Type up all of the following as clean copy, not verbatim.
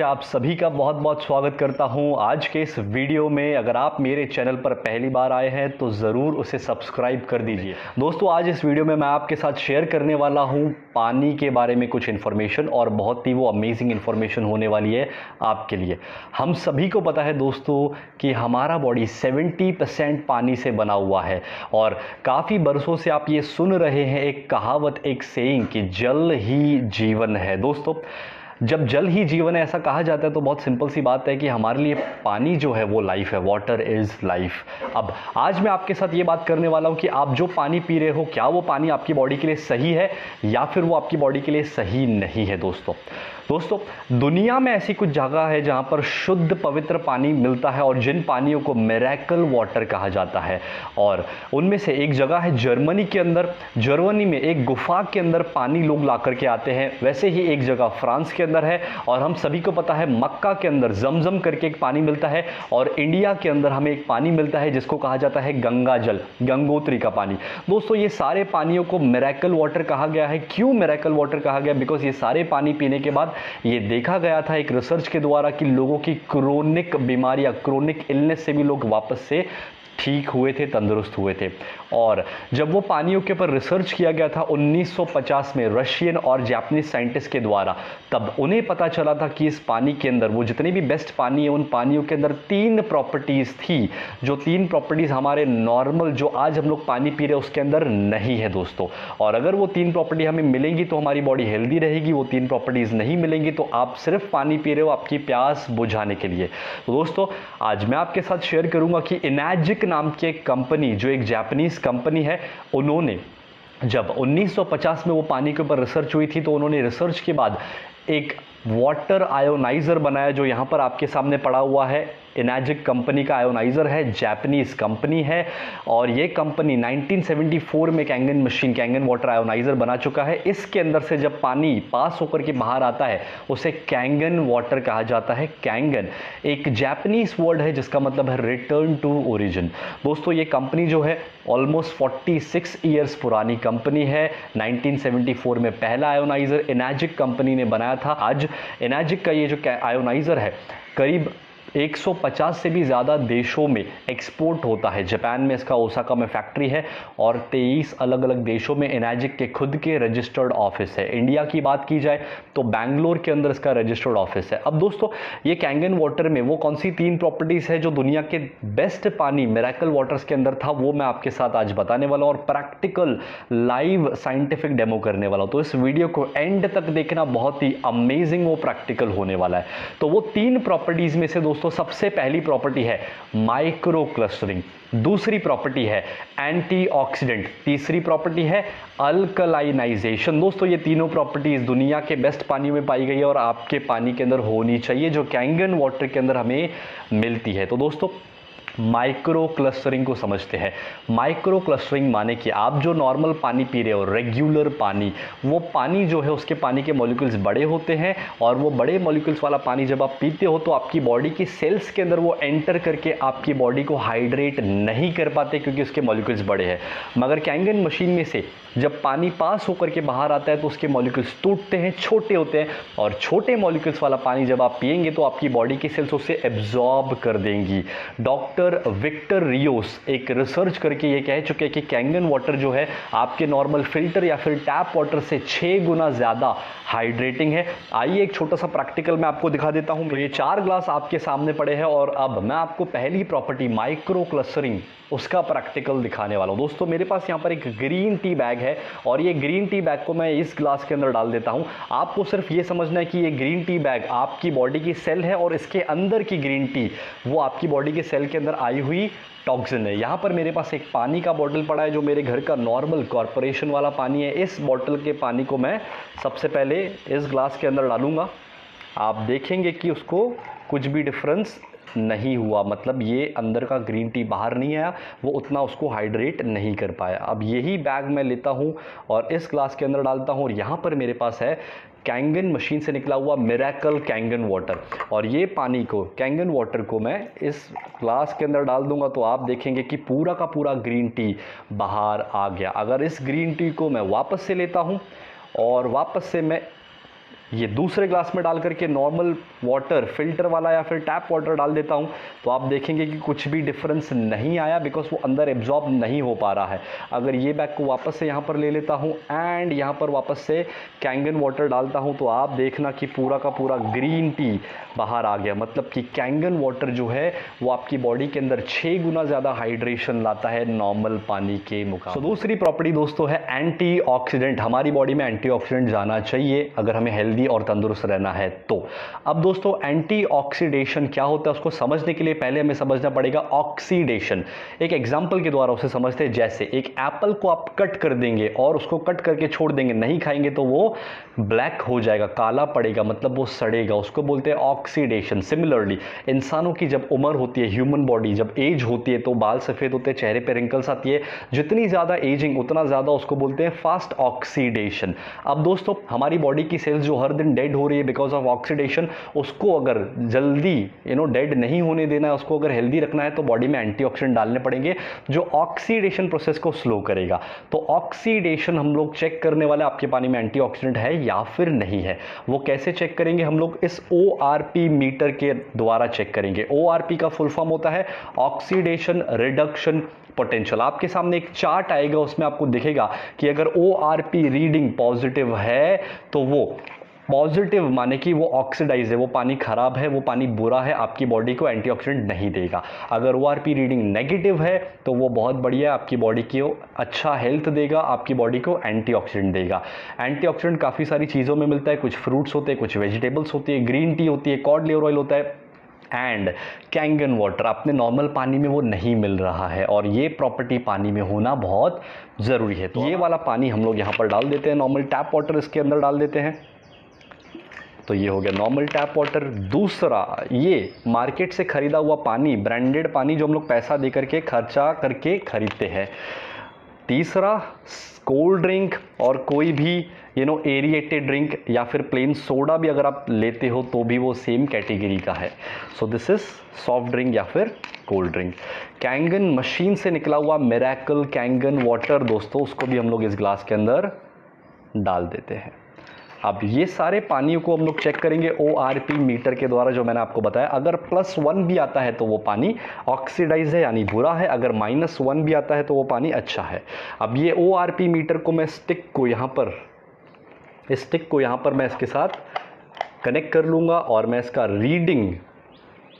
आप सभी का बहुत बहुत स्वागत करता हूं आज के इस वीडियो में। अगर आप मेरे चैनल पर पहली बार आए हैं तो ज़रूर उसे सब्सक्राइब कर दीजिए। दोस्तों, आज इस वीडियो में मैं आपके साथ शेयर करने वाला हूं पानी के बारे में कुछ इन्फॉर्मेशन, और बहुत ही वो अमेजिंग इन्फॉर्मेशन होने वाली है आपके लिए। हम सभी को पता है दोस्तों कि हमारा बॉडी 70% पानी से बना हुआ है, और काफ़ी बरसों से आप ये सुन रहे हैं एक कहावत, एक सेइंग कि जल ही जीवन है। दोस्तों, जब जल ही जीवन है ऐसा कहा जाता है तो बहुत सिंपल सी बात है कि हमारे लिए पानी जो है वो लाइफ है। Water is life. अब आज मैं आपके साथ ये बात करने वाला हूँ कि आप जो पानी पी रहे हो, क्या वो पानी आपकी बॉडी के लिए सही है या फिर वो आपकी बॉडी के लिए सही नहीं है। दोस्तों, दुनिया में ऐसी कुछ जगह है जहाँ पर शुद्ध पवित्र पानी मिलता है, और जिन पानियों को मिरेकल वाटर कहा जाता है। और उनमें से एक जगह है जर्मनी के अंदर। जर्मनी में एक गुफा के अंदर पानी लोग ला करके आते हैं। वैसे ही एक जगह फ्रांस के अंदर है, और हम सभी को पता है मक्का के अंदर जमजम करके एक पानी मिलता है, और इंडिया के अंदर हमें एक पानी मिलता है जिसको कहा जाता है गंगा जल, गंगोत्री का पानी। दोस्तों, ये सारे पानियों को मिरेकल वाटर कहा गया है। क्यों मिरेकल वाटर कहा गया? बिकॉज ये सारे पानी पीने के बाद ये देखा गया था एक रिसर्च के द्वारा कि लोगों की क्रोनिक बीमारियां, क्रोनिक इलनेस से भी लोग वापस से ठीक हुए थे, तंदुरुस्त हुए थे। और जब वो पानियों के ऊपर रिसर्च किया गया था 1950 में रशियन और जापानीज साइंटिस्ट के द्वारा, तब उन्हें पता चला था कि इस पानी के अंदर, वो जितने भी बेस्ट पानी है, उन पानियों के अंदर 3 प्रॉपर्टीज़ थी, जो 3 प्रॉपर्टीज़ हमारे नॉर्मल जो आज हम लोग पानी पी रहे हैं उसके अंदर नहीं है दोस्तों। और अगर वो 3 प्रॉपर्टी हमें मिलेंगी तो हमारी बॉडी हेल्दी रहेगी। वो 3 प्रॉपर्टीज़ नहीं मिलेंगी तो आप सिर्फ पानी पी रहे हो आपकी प्यास बुझाने के लिए। तो दोस्तों, आज मैं आपके साथ शेयर करूंगा कि इनैजिक नाम की एक कंपनी, जो एक जापानीज कंपनी है, उन्होंने जब 1950 में वो पानी के ऊपर रिसर्च हुई थी तो उन्होंने रिसर्च के बाद एक वाटर आयोनाइजर बनाया, जो यहाँ पर आपके सामने पड़ा हुआ है। इनैजिक कंपनी का आयोनाइजर है, जापानीज कंपनी है, और ये कंपनी 1974 में Kangen machine, Kangen water ionizer बना चुका है। इसके अंदर से जब पानी पास होकर के बाहर आता है उसे कैंगन वाटर कहा जाता है। कैंगन एक जापानीज वर्ड है जिसका मतलब है रिटर्न टू ओरिजिन। दोस्तों, ये कंपनी जो है ऑलमोस्ट 46 ईयर्स पुरानी कंपनी है। 1974 में पहला आयोनाइजर इनैजिक कंपनी ने बनाया था। आज इनैजिक का ये जो आयोनाइजर है करीब 150 से भी ज़्यादा देशों में एक्सपोर्ट होता है। जापान में इसका ओसाका में फैक्ट्री है, और 23 अलग अलग देशों में इनैजिक के खुद के रजिस्टर्ड ऑफिस है। इंडिया की बात की जाए तो बैंगलोर के अंदर इसका रजिस्टर्ड ऑफिस है। अब दोस्तों, ये कैंगन वाटर में वो कौन सी 3 प्रॉपर्टीज़ है जो दुनिया के बेस्ट पानी मिरेकल वाटर्स के अंदर था, वो मैं आपके साथ आज बताने वाला हूँ, और प्रैक्टिकल लाइव साइंटिफिक डेमो करने वाला हूँ। तो इस वीडियो को एंड तक देखना, बहुत ही अमेजिंग वो प्रैक्टिकल होने वाला है। तो वो 3 प्रॉपर्टीज़ में से दोस्तों सबसे पहली प्रॉपर्टी है माइक्रो क्लस्टरिंग, दूसरी प्रॉपर्टी है एंटीऑक्सीडेंट, तीसरी प्रॉपर्टी है अल्कलाइनाइजेशन। दोस्तों, ये तीनों प्रॉपर्टीज दुनिया के बेस्ट पानियों में पाई गई है और आपके पानी के अंदर होनी चाहिए, जो कैंगन वाटर के अंदर हमें मिलती है। तो दोस्तों, माइक्रो क्लस्टरिंग को समझते हैं। माइक्रो क्लस्टरिंग माने कि आप जो नॉर्मल पानी पी रहे हो, रेगुलर पानी, वो पानी जो है उसके पानी के मॉलिक्यूल्स बड़े होते हैं, और वो बड़े मॉलिक्यूल्स वाला पानी जब आप पीते हो तो आपकी बॉडी की सेल्स के अंदर वो एंटर करके आपकी बॉडी को हाइड्रेट नहीं कर पाते क्योंकि उसके मॉलिक्यूल्स बड़े हैं। मगर कैंगन मशीन में से जब पानी पास होकर के बाहर आता है तो उसके मॉलिक्यूल्स टूटते हैं, छोटे होते हैं, और छोटे मॉलिक्यूल्स वाला पानी जब आप पिएंगे तो आपकी बॉडी की सेल्स उसे एब्जॉर्ब कर देंगी। डॉक्टर विक्टर रियोस एक रिसर्च करके ये कह चुके हैं कि कैंगन वाटर जो है आपके नॉर्मल फिल्टर या फिर टैप वाटर से 6 गुना ज़्यादा हाइड्रेटिंग है। आइए एक छोटा सा प्रैक्टिकल मैं आपको दिखा देता हूं। तो ये 4 ग्लास आपके सामने पड़े हैं, और अब मैं आपको पहली प्रॉपर्टी माइक्रो क्लस्टरिंग उसका प्रैक्टिकल दिखाने वाला हूं। दोस्तों, मेरे पास यहाँ पर एक ग्रीन टी बैग है, और ये ग्रीन टी बैग को मैं इस ग्लास के अंदर डाल देता हूं। आपको सिर्फ ये समझना है कि ये ग्रीन टी बैग आपकी बॉडी की सेल है, और इसके अंदर की ग्रीन टी वो आपकी बॉडी के सेल के अंदर आई हुई टॉक्सिन है। यहाँ पर मेरे पास एक पानी का बॉटल पड़ा है जो मेरे घर का नॉर्मल कॉर्पोरेशन वाला पानी है। इस बॉटल के पानी को मैं सबसे पहले इस ग्लास के अंदर डालूंगा। आप देखेंगे कि उसको कुछ भी डिफरेंस नहीं हुआ, मतलब ये अंदर का ग्रीन टी बाहर नहीं आया, वो उतना उसको हाइड्रेट नहीं कर पाया। अब यही बैग मैं लेता हूँ और इस ग्लास के अंदर डालता हूँ, और यहाँ पर मेरे पास है कैंगन मशीन से निकला हुआ मिरेकल कैंगन वाटर, और ये पानी को, कैंगन वाटर को मैं इस ग्लास के अंदर डाल दूंगा तो आप देखेंगे कि पूरा का पूरा ग्रीन टी बाहर आ गया। अगर इस ग्रीन टी को मैं वापस से लेता हूँ और वापस से मैं ये दूसरे ग्लास में डाल करके नॉर्मल वाटर, फिल्टर वाला या फिर टैप वाटर डाल देता हूँ, तो आप देखेंगे कि कुछ भी डिफरेंस नहीं आया, बिकॉज वो अंदर एब्जॉर्ब नहीं हो पा रहा है। अगर ये बैग को वापस से यहाँ पर ले लेता हूँ एंड यहाँ पर वापस से कैंगन वाटर डालता हूँ, तो आप देखना कि पूरा का पूरा ग्रीन टी बाहर आ गया। मतलब कि कैंगन वाटर जो है वो आपकी बॉडी के अंदर 6 गुना ज़्यादा हाइड्रेशन लाता है नॉर्मल पानी के मुकाबले। तो दूसरी प्रॉपर्टी दोस्तों है एंटीऑक्सीडेंट। हमारी बॉडी में एंटीऑक्सीडेंट जाना चाहिए अगर हमें हेल्दी और तंदुरुस्त रहना है तो। अब दोस्तों एंटीऑक्सीडेशन क्या होता है उसको समझने के लिए पहले हमें समझना पड़ेगा ऑक्सीडेशन। एक एग्जांपल के द्वारा उसे समझते हैं। जैसे एक एप्पल को आप कट कर देंगे और उसको कट करके छोड़ देंगे, नहीं खाएंगे, तो वो ब्लैक हो जाएगा, काला पड़ेगा, मतलब वो सड़ेगा, उसको बोलते हैं ऑक्सीडेशन। सिमिलरली इंसानों की जब उम्र होती है, ह्यूमन बॉडी जब एज होती है, तो बाल सफ़ेद होते हैं, चेहरे पे रिंकल्स आती है। जितनी ज़्यादा एजिंग उतना ज़्यादा उसको बोलते हैं फास्ट ऑक्सीडेशन। अब दोस्तों हमारी बॉडी की सेल्स जो हर दिन डेड हो रही है बिकॉज ऑफ ऑक्सीडेशन, उसको अगर जल्दी डेड नहीं होने देना है, उसको अगर हेल्दी रखना है, तो बॉडी में एंटीऑक्सीडेंट डालने पड़ेंगे जो ऑक्सीडेशन प्रोसेस को स्लो करेगा। तो ऑक्सीडेशन हम लोग चेक करने वाले आपके पानी में एंटीऑक्सीडेंट है या फिर नहीं है। वो कैसे चेक करेंगे? हम लोग इस ORP मीटर के द्वारा चेक करेंगे। ORP का फुल फॉर्म होता है ऑक्सीडेशन रिडक्शन पोटेंशियल। आपके सामने एक चार्ट आएगा, उसमें आपको दिखेगा कि अगर ORP रीडिंग पॉजिटिव है तो वो पॉजिटिव माने कि वो ऑक्सीडाइज है, वो पानी खराब है, वो पानी बुरा है, आपकी बॉडी को एंटीऑक्सीडेंट नहीं देगा। अगर ORP रीडिंग नेगेटिव है तो वो बहुत बढ़िया है, आपकी बॉडी को अच्छा हेल्थ देगा, आपकी बॉडी को एंटीऑक्सीडेंट देगा। एंटीऑक्सीडेंट काफ़ी सारी चीज़ों में मिलता है, कुछ फ्रूट्स होते हैं, कुछ वेजिटेबल्स होती है, ग्रीन टी होती है, कॉड लिवर ऑयल होता है एंड कैंगन वाटर। अपने नॉर्मल पानी में वो नहीं मिल रहा है और ये प्रॉपर्टी पानी में होना बहुत ज़रूरी है। तो ये वाला पानी हम लोग यहाँ पर डाल देते हैं, नॉर्मल टैप वाटर इसके अंदर डाल देते हैं। तो ये हो गया नॉर्मल टैप वाटर। दूसरा, ये मार्केट से ख़रीदा हुआ पानी, ब्रांडेड पानी जो हम लोग पैसा दे करके खर्चा करके ख़रीदते हैं। तीसरा, कोल्ड ड्रिंक और कोई भी एरिएटेड ड्रिंक या फिर प्लेन सोडा भी अगर आप लेते हो तो भी वो सेम कैटेगरी का है। So this is soft drink या फिर कोल्ड ड्रिंक। कैंगन मशीन से निकला हुआ मिरेकल कैंगन वाटर दोस्तों, उसको भी हम लोग इस ग्लास के अंदर डाल देते हैं। अब ये सारे पानियों को हम लोग चेक करेंगे ORP मीटर के द्वारा, जो मैंने आपको बताया। अगर +1 भी आता है तो वो पानी ऑक्सीडाइज है यानी बुरा है, अगर -1 भी आता है तो वो पानी अच्छा है। अब ये ORP मीटर को मैं स्टिक को यहाँ पर मैं इसके साथ कनेक्ट कर लूँगा और मैं इसका रीडिंग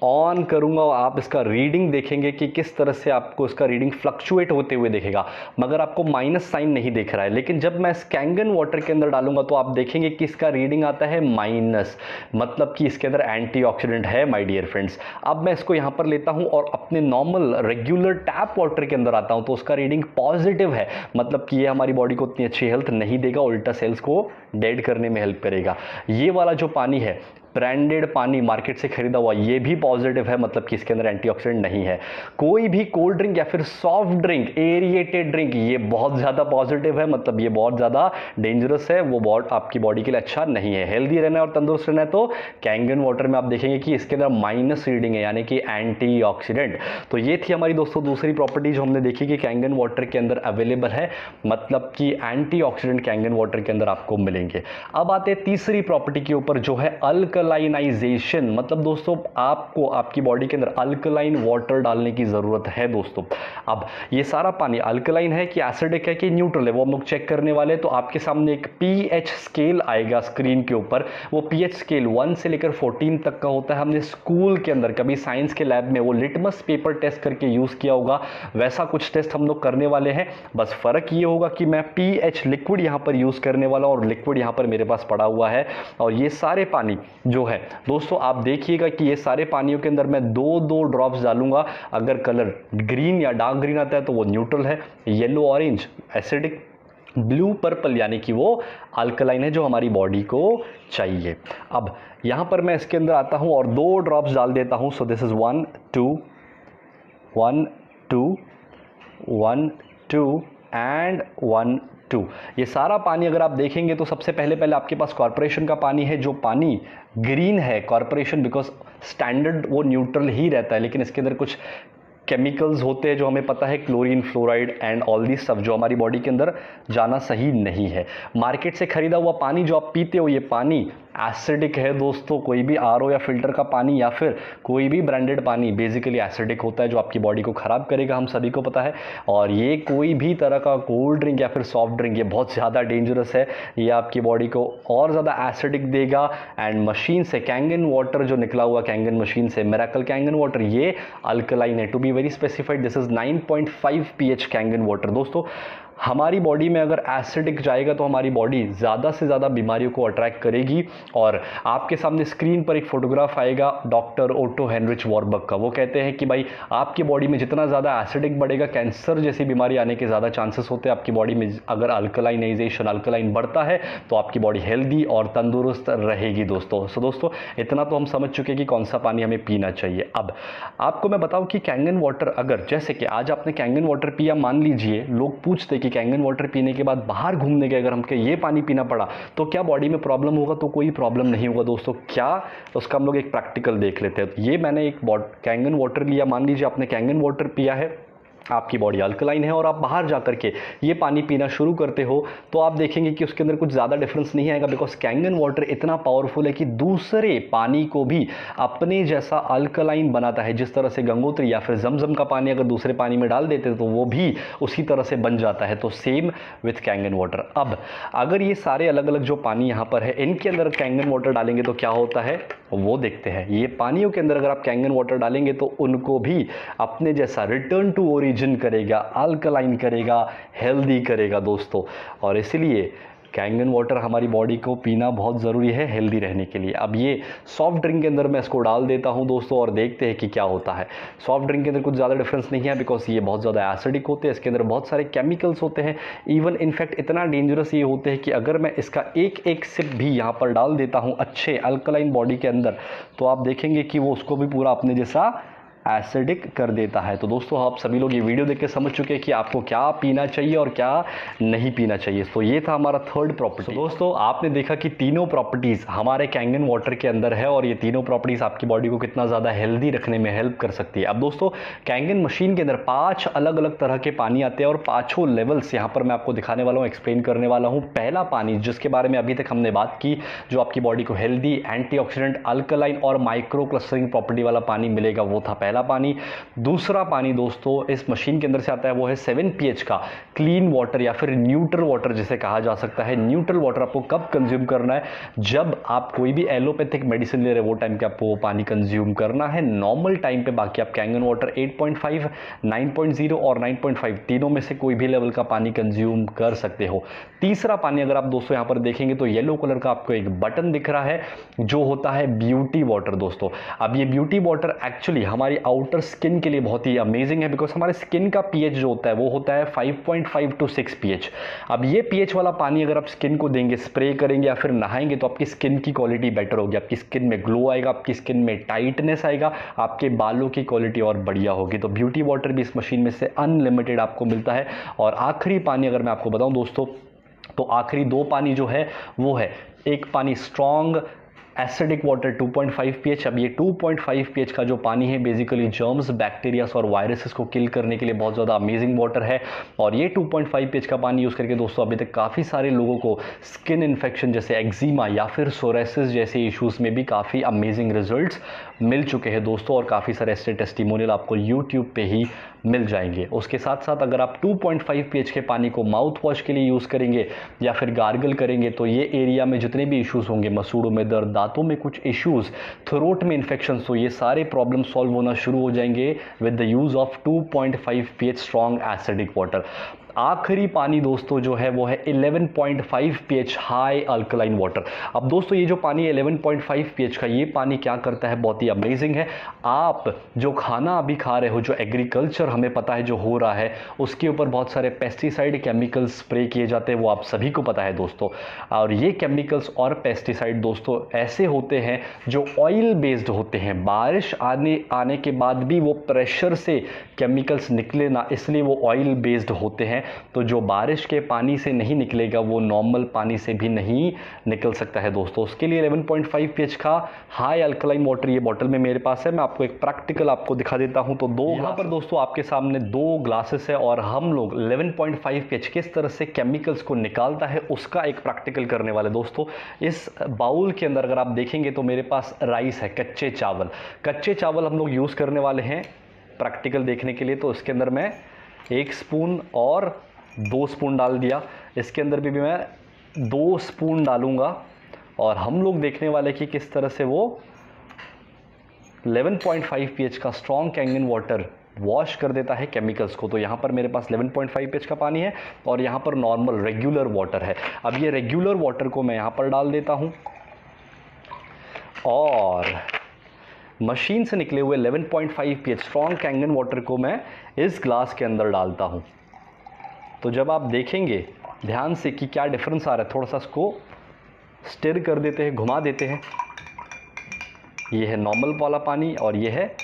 ऑन करूंगा और आप इसका रीडिंग देखेंगे कि किस तरह से आपको इसका रीडिंग फ्लक्चुएट होते हुए दिखेगा, मगर आपको माइनस साइन नहीं दिख रहा है। लेकिन जब मैं इस कैंगन वाटर के अंदर डालूंगा तो आप देखेंगे कि इसका रीडिंग आता है माइनस, मतलब कि इसके अंदर एंटीऑक्सीडेंट है माय डियर फ्रेंड्स। अब मैं इसको यहाँ पर लेता हूँ और अपने नॉर्मल रेगुलर टैप वाटर के अंदर आता हूँ तो उसका रीडिंग पॉजिटिव है, मतलब कि ये हमारी बॉडी को उतनी अच्छी हेल्थ नहीं देगा, उल्टा सेल्स को डेड करने में हेल्प करेगा। ये वाला जो पानी है, ब्रांडेड पानी मार्केट से खरीदा हुआ, ये भी पॉजिटिव है, मतलब कि इसके अंदर एंटीऑक्सीडेंट नहीं है। कोई भी कोल्ड ड्रिंक या फिर सॉफ्ट ड्रिंक, एरिएटेड ड्रिंक, ये बहुत ज़्यादा पॉजिटिव है, मतलब ये बहुत ज़्यादा डेंजरस है, वो बहुत आपकी बॉडी के लिए अच्छा नहीं है। हेल्दी रहना है और तंदुरुस्त रहना है तो कैंगन वाटर में आप देखेंगे कि इसके अंदर माइनस रीडिंग है, यानी कि एंटीऑक्सीडेंट। तो ये थी हमारी दोस्तों दूसरी प्रॉपर्टी जो हमने देखी कि कैंगन वाटर के अंदर अवेलेबल है, मतलब कि एंटीऑक्सीडेंट कैंगन वाटर के अंदर आपको मिलेंगे। अब आते हैं तीसरी प्रॉपर्टी के ऊपर जो है अल्कलाइनाइजेशन। मतलब दोस्तों आपको आपकी बॉडी के अंदर अल्कलाइन वाटर डालने की जरूरत है दोस्तों। अब ये सारा पानी अल्कलाइन है कि एसिडिक है कि न्यूट्रल है, वो हम लोग चेक करने वाले। तो आपके सामने एक pH स्केल आएगा स्क्रीन के ऊपर। वो pH स्केल 1 से लेकर 14 तक का होता है। हमने स्कूल के अंदर कभी साइंस के लैब में वो लिटमस पेपर टेस्ट करके यूज किया होगा, वैसा कुछ टेस्ट हम लोग करने वाले हैं। बस फर्क ये होगा कि मैं pH लिक्विड यहां पर यूज करने वाला हूं और लिक्विड यहां पर मेरे पास पड़ा हुआ है। और ये सारे पानी जो है दोस्तों आप देखिएगा कि ये सारे पानियों के अंदर मैं 2-2 ड्रॉप्स डालूंगा। अगर कलर ग्रीन या डार्क ग्रीन आता है तो वो न्यूट्रल है, yellow orange acidic, blue purple यानी कि वो अल्कलाइन है जो हमारी बॉडी को चाहिए। अब यहां पर मैं इसके अंदर आता हूं और 2 ड्रॉप्स डाल देता हूं। So this is 1 2 1 2 1 2 and 1 2। ये सारा पानी अगर आप देखेंगे तो सबसे पहले आपके पास कॉर्पोरेशन का पानी है, जो पानी ग्रीन है। कॉर्पोरेशन बिकॉज स्टैंडर्ड वो न्यूट्रल ही रहता है, लेकिन इसके अंदर कुछ केमिकल्स होते हैं जो हमें पता है, chlorine, fluoride and all this सब, जो हमारी बॉडी के अंदर जाना सही नहीं है। मार्केट से खरीदा हुआ पानी जो आप पीते हो, ये पानी एसिडिक है दोस्तों। कोई भी आरओ या फिल्टर का पानी या फिर कोई भी ब्रांडेड पानी बेसिकली एसिडिक होता है, जो आपकी बॉडी को ख़राब करेगा, हम सभी को पता है। और ये कोई भी तरह का कोल्ड ड्रिंक या फिर सॉफ्ट ड्रिंक ये बहुत ज़्यादा डेंजरस है, ये आपकी बॉडी को और ज़्यादा एसिडिक देगा। एंड मशीन से कैंगन वाटर जो निकला हुआ कैंगन मशीन से, मिरेकल कैंगन वाटर, ये अल्कलाइन है। To be very specified this is 9.5 pH Kangen water. दोस्तों हमारी बॉडी में अगर एसिडिक जाएगा तो हमारी बॉडी ज़्यादा से ज़्यादा बीमारियों को अट्रैक्ट करेगी। और आपके सामने स्क्रीन पर एक फोटोग्राफ आएगा डॉक्टर ओटो हेनरिच वॉरबर्ग का। वो कहते हैं कि भाई आपकी बॉडी में जितना ज़्यादा एसिडिक बढ़ेगा, कैंसर जैसी बीमारी आने के ज़्यादा चांसेस होते हैं। आपकी बॉडी में अगर अल्कलाइनाइजेशन, अल्कलाइन बढ़ता है तो आपकी बॉडी हेल्दी और तंदुरुस्त रहेगी दोस्तों। सो दोस्तों इतना तो हम समझ चुके हैं कि कौन सा पानी हमें पीना चाहिए। अब आपको मैं बताऊँ कि कैंगन वाटर, अगर जैसे कि आज आपने कैंगन वाटर पिया, मान लीजिए लोग पूछते कि कैंगन वाटर पीने के बाद बाहर घूमने गए अगर हमको ये पानी पीना पड़ा तो क्या बॉडी में प्रॉब्लम होगा? तो कोई प्रॉब्लम नहीं होगा दोस्तों। क्या? उसका हम लोग एक प्रैक्टिकल देख लेते हैं। ये मैंने एक कैंगन वाटर लिया, मान लीजिए आपने कैंगन वाटर पिया है, आपकी बॉडी अल्कलाइन है और आप बाहर जा करके ये पानी पीना शुरू करते हो तो आप देखेंगे कि उसके अंदर कुछ ज़्यादा डिफरेंस नहीं आएगा, बिकॉज कैंगन वाटर इतना पावरफुल है कि दूसरे पानी को भी अपने जैसा अल्कलाइन बनाता है। जिस तरह से गंगोत्री या फिर जमजम का पानी अगर दूसरे पानी में डाल देते तो वो भी उसी तरह से बन जाता है। तो सेम विथ कैंगन वाटर। अब अगर ये सारे अलग अलग जो पानी यहाँ पर है इनके अंदर कैंगन वाटर डालेंगे तो क्या होता है वो देखते हैं। ये पानियों के अंदर अगर आप कैंगन वाटर डालेंगे तो उनको भी अपने जैसा रिटर्न टू ओरिजिन करेगा, अल्कलाइन करेगा, हेल्दी करेगा दोस्तों। और इसलिए कैंगन वाटर हमारी बॉडी को पीना बहुत ज़रूरी है हेल्दी रहने के लिए। अब ये सॉफ्ट ड्रिंक के अंदर मैं इसको डाल देता हूँ दोस्तों और देखते हैं कि क्या होता है। सॉफ्ट ड्रिंक के अंदर कुछ ज़्यादा डिफरेंस नहीं है, बिकॉज ये बहुत ज़्यादा एसिडिक होते हैं, इसके अंदर बहुत सारे केमिकल्स होते हैं। इवन इनफैक्ट इतना डेंजरस ये होते हैं कि अगर मैं इसका एक एक सिप भी यहाँ पर डाल देता हूँ अच्छे अल्कलाइन बॉडी के अंदर तो आप देखेंगे कि वो उसको भी पूरा अपने जैसा एसिडिक कर देता है। तो दोस्तों आप सभी लोग ये वीडियो देख के समझ चुके हैं कि आपको क्या पीना चाहिए और क्या नहीं पीना चाहिए। तो ये था हमारा थर्ड प्रॉपर्टी। तो दोस्तों आपने देखा कि तीनों प्रॉपर्टीज़ हमारे कैंगन वाटर के अंदर है और ये तीनों प्रॉपर्टीज़ आपकी बॉडी को कितना ज़्यादा हेल्दी रखने में हेल्प कर सकती है। अब दोस्तों कैंगन मशीन के अंदर 5 अलग अलग तरह के पानी आते हैं और 5 लेवल्स यहाँ पर मैं आपको दिखाने वाला हूँ, एक्सप्लेन करने वाला हूँ। पहला पानी जिसके बारे में अभी तक हमने बात की, जो आपकी बॉडी को हेल्दी, एंटीऑक्सीडेंट, अल्कलाइन और माइक्रो क्लस्टरिंग प्रॉपर्टी वाला पानी मिलेगा, वो था पहला पानी। दूसरा पानी दोस्तों इस मशीन के अंदर से आता है, वो है 7 pH का क्लीन वाटर या फिर न्यूट्रल वाटर जिसे कहा जा सकता है। न्यूट्रल वाटर आपको कब कंज्यूम करना है? जब आप कोई भी एलोपैथिक मेडिसिन ले रहे हैं वो टाइम पे आपको वो पानी कंज्यूम करना है। नॉर्मल टाइम पे बाकी आप कैंगन वाटर 8.5, 9.0 और 9.5 तीनों में से कोई भी लेवल का पानी कंज्यूम कर सकते हो। तीसरा पानी अगर आप दोस्तों यहाँ पर देखेंगे तो येलो कलर का आपको एक बटन दिख रहा है जो होता है ब्यूटी वाटर दोस्तों। अब ये ब्यूटी वाटर एक्चुअली हमारी आउटर स्किन के लिए बहुत ही अमेजिंग है, बिकॉज हमारे स्किन का पीएच जो होता है वो होता है 5.5 to 6 pH। अब ये पीएच वाला पानी अगर आप स्किन को देंगे, स्प्रे करेंगे या फिर नहाएंगे तो आपकी स्किन की क्वालिटी बेटर होगी, आपकी स्किन में ग्लो आएगा, आपकी स्किन में टाइटनेस आएगा, आपके बालों की क्वालिटी और बढ़िया होगी। तो ब्यूटी वाटर भी इस मशीन में से अनलिमिटेड आपको मिलता है। और आखिरी पानी अगर मैं आपको बताऊं दोस्तों तो आखिरी 2 पानी जो है वो है, एक पानी स्ट्रॉन्ग एसिडिक वाटर 2.5 pH। अब ये 2.5 pH का जो पानी है बेसिकली जर्म्स, बैक्टीरियाज और वायरसेस को किल करने के लिए बहुत ज़्यादा अमेजिंग वाटर है। और ये 2.5 pH का पानी यूज़ करके दोस्तों अभी तक काफ़ी सारे लोगों को स्किन इन्फेक्शन जैसे एक्जिमा या फिर सोरेसिस जैसे इश्यूज़ में भी काफ़ी अमेजिंग रिजल्ट्स मिल चुके हैं दोस्तों। और काफ़ी सारे ऐसे टेस्टिमोनियल आपको यूट्यूब पे ही मिल जाएंगे। उसके साथ साथ अगर आप 2.5 pH के पानी को माउथ वॉश के लिए यूज़ करेंगे या फिर गार्गल करेंगे तो ये एरिया में जितने भी इश्यूज़ होंगे, मसूड़ों में दर्द, दांतों में कुछ इश्यूज़, थ्रोट में इन्फेक्शन, तो ये सारे प्रॉब्लम सॉल्व होना शुरू हो जाएंगे with the use of 2.5 pH strong acidic water. आखिरी पानी दोस्तों जो है वो है 11.5 pH हाई अल्कलाइन वाटर। अब दोस्तों ये जो पानी 11.5 pH का ये पानी क्या करता है, बहुत ही अमेजिंग है। आप जो खाना अभी खा रहे हो, जो एग्रीकल्चर हमें पता है जो हो रहा है, उसके ऊपर बहुत सारे पेस्टिसाइड केमिकल्स स्प्रे किए जाते हैं, वो आप सभी को पता है दोस्तों। और ये केमिकल्स और पेस्टिसाइड दोस्तों ऐसे होते हैं जो ऑयल बेस्ड होते हैं। बारिश आने के बाद भी वो प्रेशर से केमिकल्स निकले ना, इसलिए वो ऑयल बेस्ड होते हैं। है, तो जो बारिश के पानी से नहीं निकलेगा वो नॉर्मल पानी से भी नहीं निकल सकता है दोस्तों। उसके लिए 11.5 pH का हाई अल्कलाइन वाटर ये बॉटल में मेरे पास है। मैं आपको एक प्रैक्टिकल आपको दिखा देता हूं। तो यहाँ पर दोस्तों आपके सामने 2 ग्लासेस है और हम लोग 11.5 pH किस तरह से केमिकल्स को निकालता है उसका एक प्रैक्टिकल करने वाले दोस्तों। इस बाउल के अंदर अगर आप देखेंगे तो मेरे पास राइस है, कच्चे चावल हम लोग यूज़ करने वाले हैं प्रैक्टिकल देखने के लिए। तो इसके अंदर मैं 1 स्पून और 2 स्पून डाल दिया। इसके अंदर भी मैं 2 स्पून डालूंगा और हम लोग देखने वाले कि किस तरह से वो 11.5 pH का स्ट्रॉन्ग कैंगन वाटर वॉश कर देता है केमिकल्स को। तो यहाँ पर मेरे पास 11.5 pH का पानी है और यहाँ पर नॉर्मल रेगुलर वाटर है। अब ये रेगुलर वाटर को मैं यहाँ पर डाल देता हूँ और मशीन से निकले हुए 11.5 pH स्ट्रॉन्ग कैंगन वाटर को मैं इस ग्लास के अंदर डालता हूँ। तो जब आप देखेंगे ध्यान से कि क्या डिफरेंस आ रहा है, थोड़ा सा इसको स्टिर कर देते हैं, घुमा देते हैं। ये है नॉर्मल वाला पानी और ये है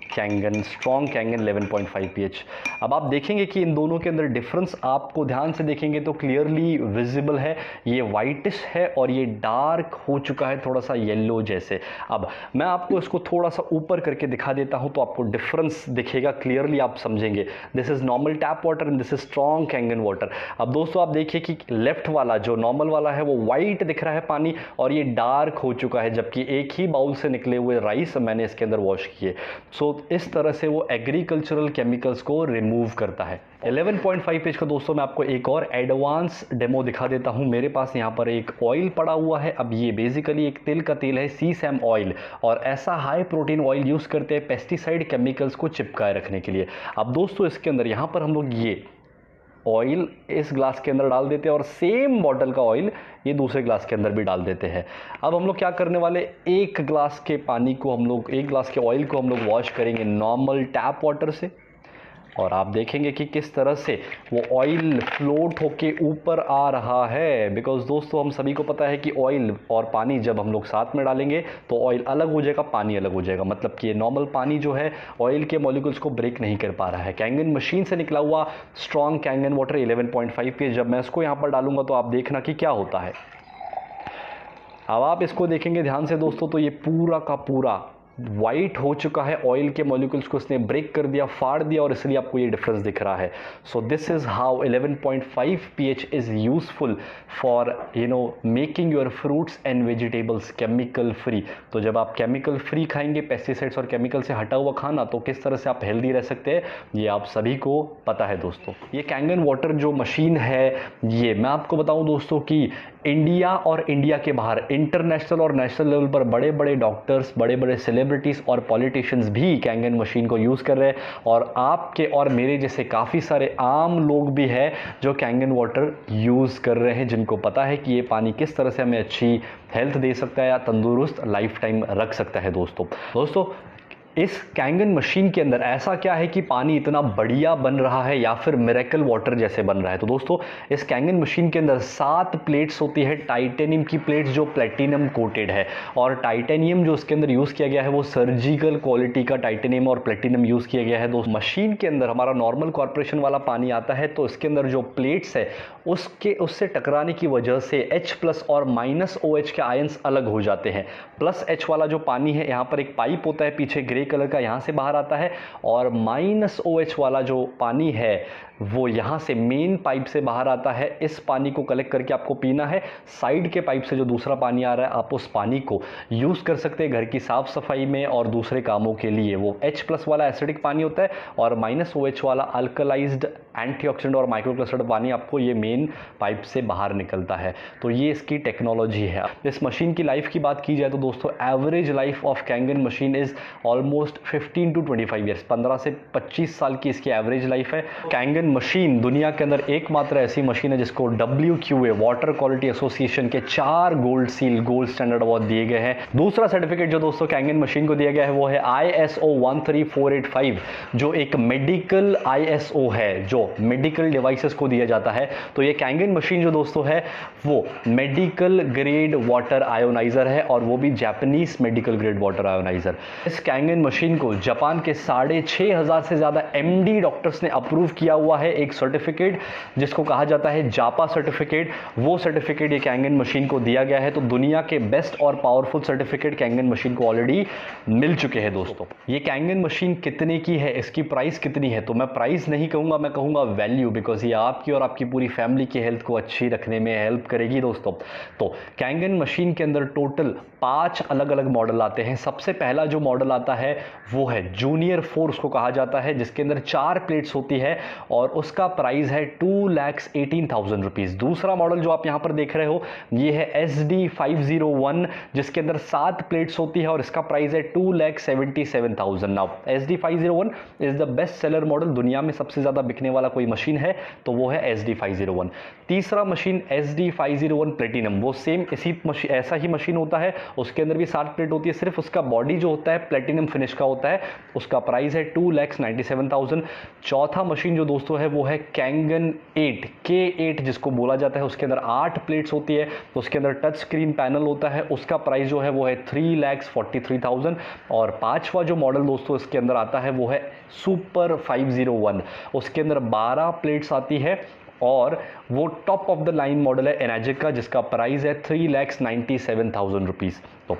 कैंगन, स्ट्रॉन्ग कैंगन 11.5 pH। अब आप देखेंगे कि इन दोनों के अंदर डिफरेंस आपको ध्यान से देखेंगे तो क्लियरली विजिबल है। ये वाइटिश है और ये डार्क हो चुका है, थोड़ा सा येलो जैसे। अब मैं आपको इसको थोड़ा सा ऊपर करके दिखा देता हूं तो आपको डिफरेंस दिखेगा, क्लियरली आप समझेंगे। This is normal tap water and this is strong Kangen water. अब दोस्तों आप देखिए कि लेफ्ट वाला जो नॉर्मल वाला है वो वाइट दिख रहा है पानी और ये डार्क हो चुका है, जबकि एक ही बाउल से निकले हुए राइस मैंने इसके अंदर वॉश किए। सो इस तरह से वो एग्रीकल्चरल केमिकल्स को रिमूव करता है। 11.5 pH का दोस्तों मैं आपको एक और एडवांस डेमो दिखा देता हूं। मेरे पास यहाँ पर एक ऑयल पड़ा हुआ है। अब ये बेसिकली एक तिल का तेल है, सीसैम ऑयल, और ऐसा हाई प्रोटीन ऑयल यूज़ करते हैं पेस्टिसाइड केमिकल्स को चिपकाए रखने के लिए। अब दोस्तों इसके अंदर यहाँ पर हम लोग ये ऑयल इस ग्लास के अंदर डाल देते हैं और सेम बॉटल का ऑयल ये दूसरे ग्लास के अंदर भी डाल देते हैं। अब हम लोग क्या करने वाले, एक ग्लास के पानी को हम लोग, एक ग्लास के ऑयल को हम लोग वॉश करेंगे नॉर्मल टैप वाटर से और आप देखेंगे कि किस तरह से वो ऑयल फ्लोट होके ऊपर आ रहा है। बिकॉज दोस्तों हम सभी को पता है कि ऑयल और पानी जब हम लोग साथ में डालेंगे तो ऑयल अलग हो जाएगा, पानी अलग हो जाएगा। मतलब कि ये नॉर्मल पानी जो है ऑयल के मॉलिक्यूल्स को ब्रेक नहीं कर पा रहा है। कैंगन मशीन से निकला हुआ स्ट्रॉन्ग कैंगन वाटर 11.5 pH, जब मैं इसको यहाँ पर डालूंगा तो आप देखना कि क्या होता है। अब आप इसको देखेंगे ध्यान से दोस्तों तो ये पूरा का पूरा वाइट हो चुका है, ऑयल के मॉलिक्यूल्स को इसने ब्रेक कर दिया, फाड़ दिया, और इसलिए आपको ये डिफरेंस दिख रहा है। So this is how 11.5 pH is useful for making your fruits and vegetables chemical free. तो जब आप केमिकल फ्री खाएंगे, पेस्टिसाइड्स और केमिकल से हटा हुआ खाना, तो किस तरह से आप हेल्दी रह सकते हैं ये आप सभी को पता है दोस्तों। ये कैंगन वाटर जो मशीन है, ये मैं आपको बताऊं दोस्तों कि इंडिया और इंडिया के बाहर इंटरनेशनल और नेशनल लेवल पर बड़े बड़े डॉक्टर्स, बड़े बड़े सेलिब्रिटीज़ और पॉलिटिशियंस भी कैंगन मशीन को यूज़ कर रहे हैं। और आपके और मेरे जैसे काफ़ी सारे आम लोग भी हैं जो कैंगन वाटर यूज़ कर रहे हैं, जिनको पता है कि ये पानी किस तरह से हमें अच्छी हेल्थ दे सकता है या तंदुरुस्त लाइफ टाइम रख सकता है दोस्तों। इस कैंगन मशीन के अंदर ऐसा क्या है कि पानी इतना बढ़िया बन रहा है या फिर मिरेकल वाटर जैसे बन रहा है? तो दोस्तों इस कैंगन मशीन के अंदर 7 प्लेट्स होती है, टाइटेनियम की प्लेट्स जो प्लेटिनम कोटेड है। और टाइटेनियम जो इसके अंदर यूज़ किया गया है वो सर्जिकल क्वालिटी का टाइटेनियम और प्लेटिनम यूज़ किया गया है। दोस्तों मशीन के अंदर हमारा नॉर्मल कॉर्पोरेशन वाला पानी आता है, तो इसके अंदर जो प्लेट्स है उससे टकराने की वजह से H+ और -OH के आयंस अलग हो जाते हैं। +H वाला जो पानी है, यहाँ पर एक पाइप होता है पीछे ग्रे कलर का, यहाँ से बाहर आता है, और -OH वाला जो पानी है वो यहाँ से मेन पाइप से बाहर आता है। इस पानी को कलेक्ट करके आपको पीना है। साइड के पाइप से जो दूसरा पानी आ रहा है, आप उस पानी को यूज़ कर सकते हैं घर की साफ़ सफाई में और दूसरे कामों के लिए। वो H+ वाला एसिडिक पानी होता है और -OH वाला अल्कलाइज्ड एंटीऑक्सीडेंट और माइक्रोक्लस्टर्ड पानी आपको ये मेन पाइप से बाहर निकलता है। तो ये इसकी टेक्नोलॉजी है। इस मशीन की लाइफ की बात की जाए तो दोस्तों average life of Kangen machine is almost 15 to 25 years, 15 से 25 साल की इसकी एवरेज लाइफ है। कैंगन मशीन दुनिया के अंदर एकमात्र ऐसी मशीन है जिसको WQA वाटर क्वालिटी एसोसिएशन के 4 गोल्ड स्टैंडर्ड अवार्ड दिए गए हैं। दूसरा सर्टिफिकेट जो दोस्तों कैंगन मशीन को दिया गया है वो है ISO 13485, जो एक मेडिकल ISO है जो मेडिकल डिवाइसेस को दिया जाता है। तो ये कैंगन मशीन जो दोस्तों है वो मेडिकल ग्रेड वाटर आयोनाइजर है, और वो भी Japanese medical grade water ionizer. इस कैंगन मशीन को जापान के 6500 से ज़्यादा MD डॉक्टर्स ने अप्रूव किया हुआ हुआ है एक सर्टिफिकेट जिसको कहा जाता है जापा सर्टिफिकेट। वो सर्टिफिकेट ये कैंगन मशीन को दिया गया है। तो दुनिया के बेस्ट और पावरफुल सर्टिफिकेट कैंगन मशीन को ऑलरेडी मिल चुके हैं दोस्तों। ये कैंगन मशीन कितने की है, इसकी प्राइस कितनी है, तो मैं प्राइस नहीं कहूँगा, मैं कहूँगा वैल्यू, बिकॉज ये आपकी और आपकी पूरी फैमिली की हेल्थ को अच्छी रखने में हेल्प करेगी दोस्तों। तो कैंगन मशीन के अंदर टोटल 5 अलग अलग मॉडल आते हैं। सबसे पहला जो मॉडल आता है वो है जूनियर 4 उसको कहा जाता है, जिसके अंदर 4 प्लेट्स होती है और उसका प्राइस है 2,18,000 रुपीज़। दूसरा मॉडल जो आप यहाँ पर देख रहे हो ये है SD501, जिसके अंदर 7 प्लेट्स होती है और इसका प्राइस है 2,77,000। Now SD501 is the best seller model, दुनिया में सबसे ज़्यादा बिकने वाला कोई मशीन है तो वो है SD501। तीसरा मशीन SD501 प्लेटिनम, वो सेम ऐसा ही मशीन होता है, उसके अंदर भी 7 प्लेट होती है, सिर्फ उसका बॉडी जो होता है प्लेटिनम फिनिश का होता है, उसका प्राइस है 2,97,000। चौथा मशीन जो दोस्तों है वो है कैंगन 8 K8 जिसको बोला जाता है, उसके अंदर 8 प्लेट्स होती है, तो उसके अंदर टच स्क्रीन पैनल होता है, उसका प्राइस जो है वो है 3,43,000। और पांचवा जो मॉडल दोस्तों इसके अंदर आता है वो है सुपर 501, उसके अंदर 12 प्लेट्स आती है और वो top of the line model है एनर्जिक का, जिसका प्राइस है 3,97,000 रुपीज़। तो